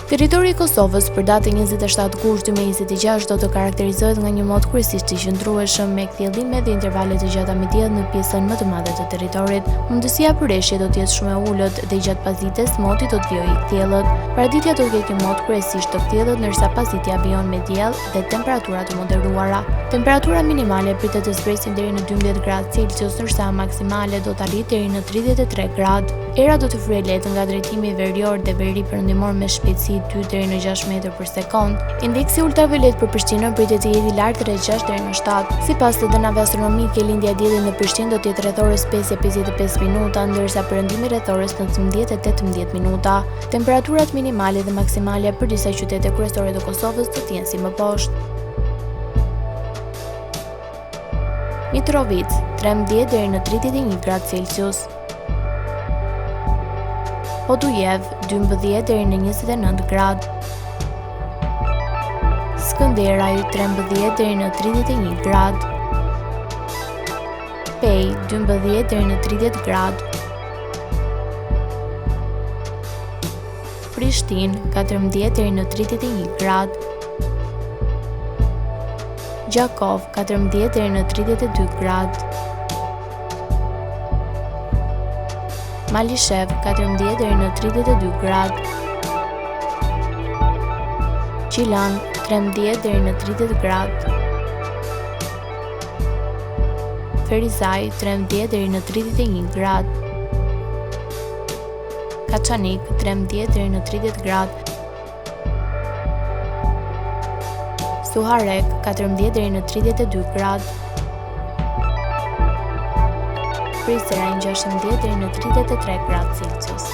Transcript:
Territori i Kosovës për datën 27 gusht 2026 do të karakterizohet nga një mod kryesisht i qëndrueshëm me kthjellime dhe intervale të gjata me diell në pjesën më të madhe të territorit. Mundësia për reshje do të jetë shumë e ulët dhe gjatë pasdites moti do të vijojë kthjellët. Paraditja do të ketë një mod kryesisht të kthjellët, ndërsa pasditja vijon me diell dhe temperatura të moderuara. Temperatura minimale pritet të zbresë deri në 12 gradë Celsius, ndërsa maksimale do të arrijë deri në 33 gradë. Era do të fryejë lehtë nga drejtimi verior dhe veri perëndimor me shpejtësi 2 deri në 6 metër për sekond. Indeksi ultraviolet për Prishtinën pritet të jetë i lartë rreth 6 deri në 7. Sipas të dhënave astronomike, lindja e diellit në Prishtinë do të jetë rreth orës 5:55 minuta, ndërsa perëndimi rreth orës 19:18 minuta. Temperaturat minimale dhe maksimale për disa qytete kryesore të Kosovës do të jenë si më poshtë. Mitrovica 13 deri në 31 gradë Celsius. Podujev 12 deri në 29 gradë. Skënderaj 13 deri në 31 gradë. Pej 12 deri në 30 gradë. Prishtinë 14 deri në 31 gradë. Gjakov 14 deri në 32 gradë. Malishev 14 deri në 32 gradë. Qilan 13 deri në 30 gradë. Ferizaj 13 deri në 31 gradë. Kaçanik 13 deri në 30 gradë. Suharek 14 deri në 32 gradë. Prizren 16 deri në 33 gradë Celsius.